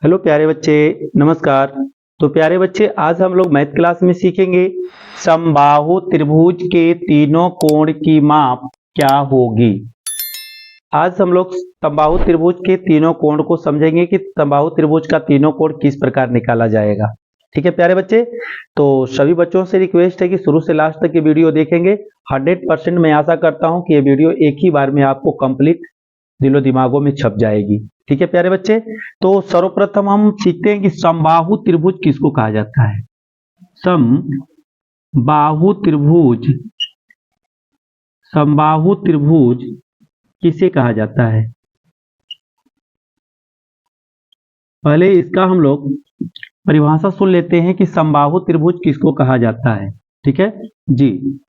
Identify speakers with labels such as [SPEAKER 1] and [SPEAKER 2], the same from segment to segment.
[SPEAKER 1] Hello प्यारे बच्चे, नमस्कार। तो प्यारे बच्चे, आज हम लोग मैथ क्लास में सीखेंगे समबाहु त्रिभुज के तीनों कोण की माप क्या होगी। आज हम लोग समबाहु त्रिभुज के तीनों कोण को समझेंगे कि समबाहु त्रिभुज का तीनों कोण किस प्रकार निकाला जाएगा। ठीक है प्यारे बच्चे, तो सभी बच्चों से रिक्वेस्ट है कि शुरू से लास्ट तक ये वीडियो देखेंगे। 100% मैं आशा करता हूँ कि ये वीडियो एक ही बार में आपको कंप्लीट दिलो दिमागों में छप जाएगी। ठीक है प्यारे बच्चे, तो सर्वप्रथम हम सीखते हैं कि समबाहु त्रिभुज किसको कहा जाता है। समबाहु त्रिभुज, समबाहु त्रिभुज किसे कहा जाता है। पहले इसका हम लोग परिभाषा सुन लेते हैं कि समबाहु त्रिभुज किसको कहा जाता है। ठीक है जी,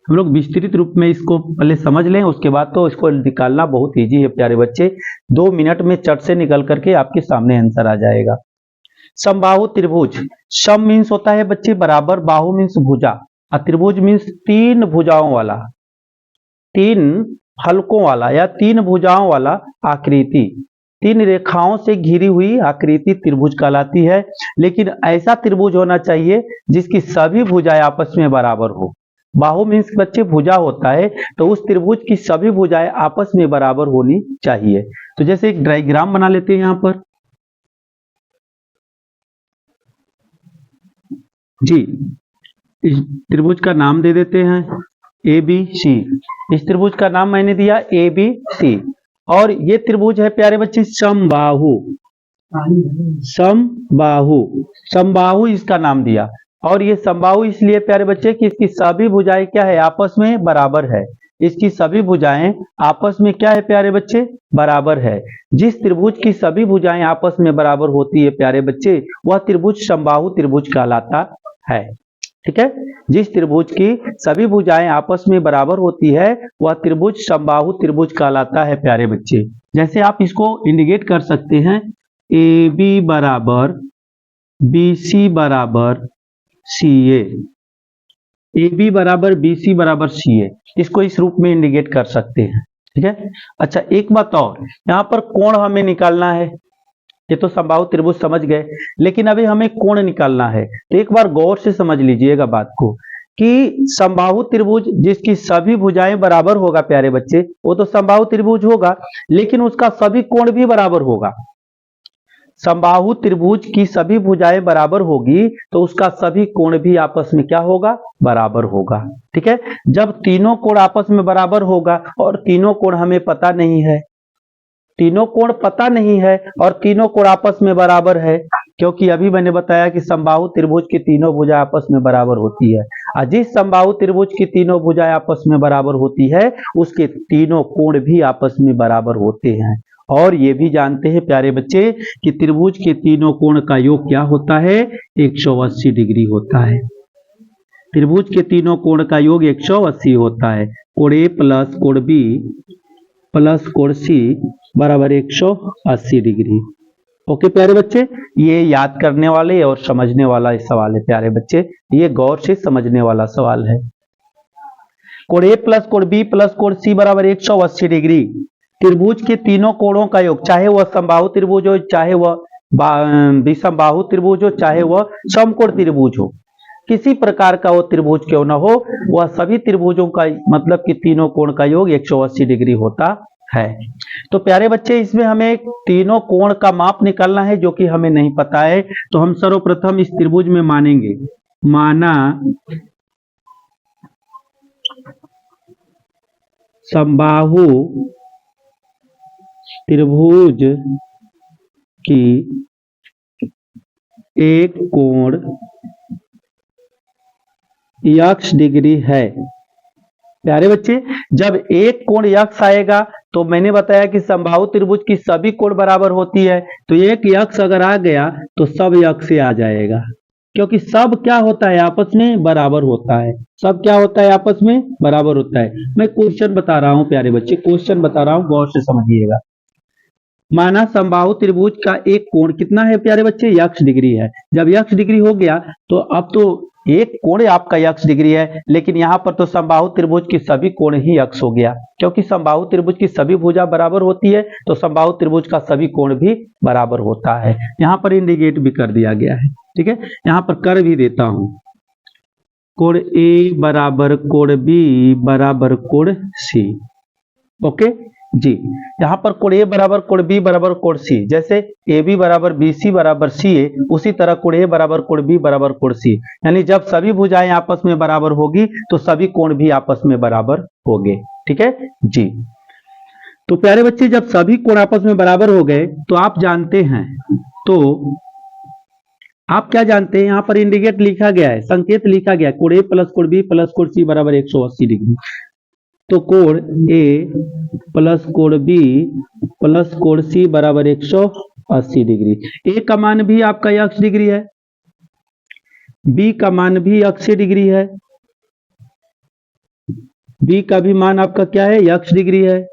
[SPEAKER 1] हम लोग विस्तृत रूप में इसको पहले समझ लें, उसके बाद तो इसको निकालना बहुत इजी है प्यारे बच्चे। 2 मिनट में चट से निकल करके आपके सामने आंसर आ जाएगा। समबाहु त्रिभुज, सम मीन्स होता है बच्चे बराबर, बाहु मीन्स भुजा, और त्रिभुज मीन्स 3 भुजाओं वाला, 3 फलकों वाला या 3 भुजाओं वाला आकृति, 3 रेखाओं से घिरी हुई आकृति त्रिभुज कहलाती है। लेकिन ऐसा त्रिभुज होना चाहिए जिसकी सभी भुजाएं आपस में बराबर हो। बाहु मीन्स बच्चे भुजा होता है, तो उस त्रिभुज की सभी भुजाएं आपस में बराबर होनी चाहिए। तो जैसे एक डायग्राम बना लेते हैं यहां पर जी। इस त्रिभुज का नाम दे देते हैं ए बी सी। इस त्रिभुज का नाम मैंने दिया ए बी सी, और ये त्रिभुज है प्यारे बच्चे समबाहु। समबाहु, समबाहु इसका नाम दिया। और ये समबाहु इसलिए प्यारे बच्चे कि इसकी सभी भुजाएं क्या है, आपस में बराबर है। इसकी सभी भुजाएं आपस में क्या है प्यारे बच्चे, बराबर है। जिस त्रिभुज की सभी भुजाएं आपस में बराबर होती है प्यारे बच्चे, वह त्रिभुज समबाहु त्रिभुज कहलाता है। ठीक है, जिस त्रिभुज की सभी भुजाएं आपस में बराबर होती है वह त्रिभुज समबाहु त्रिभुज कहलाता है प्यारे बच्चे। जैसे आप इसको इंडिकेट कर सकते हैं, ए बी बराबर बी सी बराबर सी ए बी बराबर बी सी बराबर सी ए, इसको इस रूप में इंडिकेट कर सकते हैं। ठीक है, अच्छा एक बात और, यहाँ पर कोण हमें निकालना है। ये तो समबाहु त्रिभुज समझ गए, लेकिन अभी हमें कोण निकालना है। तो एक बार गौर से समझ लीजिएगा बात को कि समबाहु त्रिभुज जिसकी सभी भुजाएं बराबर होगा प्यारे बच्चे, वो तो समबाहु त्रिभुज होगा, लेकिन उसका सभी कोण भी बराबर होगा। समबाहु त्रिभुज की सभी भुजाएं बराबर होगी तो उसका सभी कोण भी आपस में क्या होगा, बराबर होगा। ठीक है, जब तीनों कोण आपस में बराबर होगा, और तीनों कोण हमें पता नहीं है, तीनों कोण पता नहीं है और तीनों कोण आपस में बराबर है, क्योंकि अभी मैंने बताया कि समबाहु त्रिभुज की तीनों भुजाएं आपस में बराबर होती है। और जिस समबाहु त्रिभुज की तीनों भुजाएं आपस में बराबर होती है उसके तीनों कोण भी आपस में बराबर होते हैं। और ये भी जानते हैं प्यारे बच्चे कि त्रिभुज के तीनों कोण का योग क्या होता है, 180 डिग्री होता है। त्रिभुज के तीनों कोण का योग 180 होता है। कोण ए प्लस कोण बी प्लस कोण सी बराबर 180 डिग्री। ओके प्यारे बच्चे, ये याद करने वाले और समझने वाला सवाल है प्यारे बच्चे, ये गौर से समझने वाला सवाल है। कोण ए प्लस कोण बी प्लस कोण सी बराबर 180 डिग्री। त्रिभुज के तीनों कोणों का योग, चाहे वह समबाहु त्रिभुज हो, चाहे वह विसमबाहु त्रिभुज हो, चाहे वह समकोण त्रिभुज हो, किसी प्रकार का वो त्रिभुज क्यों ना हो, वह सभी त्रिभुजों का मतलब कि तीनों कोण का योग 180 डिग्री होता है। तो प्यारे बच्चे, इसमें हमें तीनों कोण का माप निकालना है जो कि हमें नहीं पता है। तो हम सर्वप्रथम इस त्रिभुज में मानेंगे, माना समबाहु त्रिभुज की एक कोण x डिग्री है। प्यारे बच्चे, जब एक कोण x आएगा तो मैंने बताया कि समबाहु त्रिभुज की सभी कोण बराबर होती है, तो एक x अगर आ गया तो सब x से आ जाएगा, क्योंकि सब क्या होता है, आपस में बराबर होता है। सब क्या होता है, आपस में बराबर होता है। मैं क्वेश्चन बता रहा हूं प्यारे बच्चे, क्वेश्चन बता रहा हूं, गौर से समझिएगा। माना समबाहु त्रिभुज का एक कोण कितना है प्यारे बच्चे, x डिग्री है। जब x डिग्री हो गया तो अब तो एक कोण आपका x डिग्री है, लेकिन यहाँ पर तो समबाहु त्रिभुज की सभी कोण ही x हो गया, क्योंकि समबाहु त्रिभुज की सभी भुजा बराबर होती है तो समबाहु त्रिभुज का सभी कोण भी बराबर होता है। यहाँ पर इंडिकेट भी कर दिया गया है, ठीक है। यहाँ पर कर भी देता हूं, कोण ए बराबर कोण बी बराबर कोण सी। ओके जी, यहाँ पर कोण ए बराबर कोण बी बराबर कोण सी, जैसे ए बी बराबर बी सी बराबर सी ए, उसी तरह कोण ए बराबर कोण बी बराबर कोण सी, यानी जब सभी भुजाएं आपस में बराबर होगी तो सभी कोण भी आपस में बराबर होंगे, ठीक है जी। तो प्यारे बच्चे, जब सभी कोण आपस में बराबर हो गए तो आप जानते हैं, तो आप क्या जानते हैं, यहाँ पर इंडिकेट लिखा गया है, संकेत लिखा गया है, कोण ए प्लस कोण बी प्लस कोण सी बराबर 180 डिग्री। तो कोण ए प्लस कोण बी प्लस कोण सी बराबर 180 डिग्री। ए का मान भी आपका x डिग्री है, बी का मान भी x डिग्री है, बी का भी मान आपका क्या है, x डिग्री है,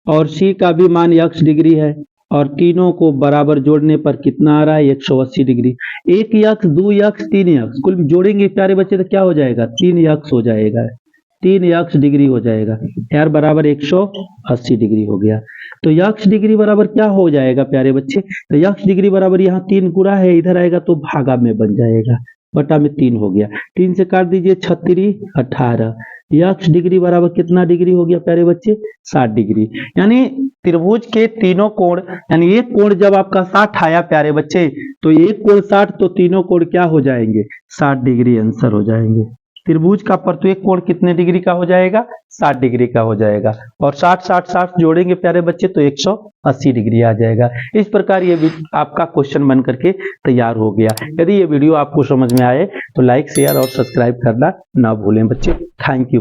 [SPEAKER 1] और सी का भी मान x डिग्री है, और तीनों को बराबर जोड़ने पर कितना आ रहा है, 180 डिग्री। 1x 2x 3x कुल जोड़ेंगे प्यारे बच्चे तो क्या हो जाएगा, 3x हो जाएगा, 3x डिग्री हो जाएगा यार, बराबर 180 डिग्री हो गया। तो x डिग्री बराबर क्या हो जाएगा प्यारे बच्चे, तो x डिग्री बराबर यहाँ 3 गुणा है, इधर आएगा तो भागा में बन जाएगा, बटा में 3 हो गया, 3 से काट दीजिए, 36 18, x डिग्री बराबर कितना डिग्री हो गया प्यारे बच्चे, 60 डिग्री। यानी त्रिभुज के तीनों कोण, यानी एक कोण जब आपका 60 आया प्यारे बच्चे, तो एक कोण 60 तो तीनों कोण क्या हो जाएंगे, 60 डिग्री आंसर हो जाएंगे। त्रिभुज का प्रत्येक कोण कितने डिग्री का हो जाएगा, 60 डिग्री का हो जाएगा, और 60 60 60 जोड़ेंगे प्यारे बच्चे तो 180 डिग्री आ जाएगा। इस प्रकार ये भी आपका क्वेश्चन बन करके तैयार हो गया। यदि ये वीडियो आपको समझ में आए तो लाइक शेयर और सब्सक्राइब करना ना भूलें बच्चे। Thank you.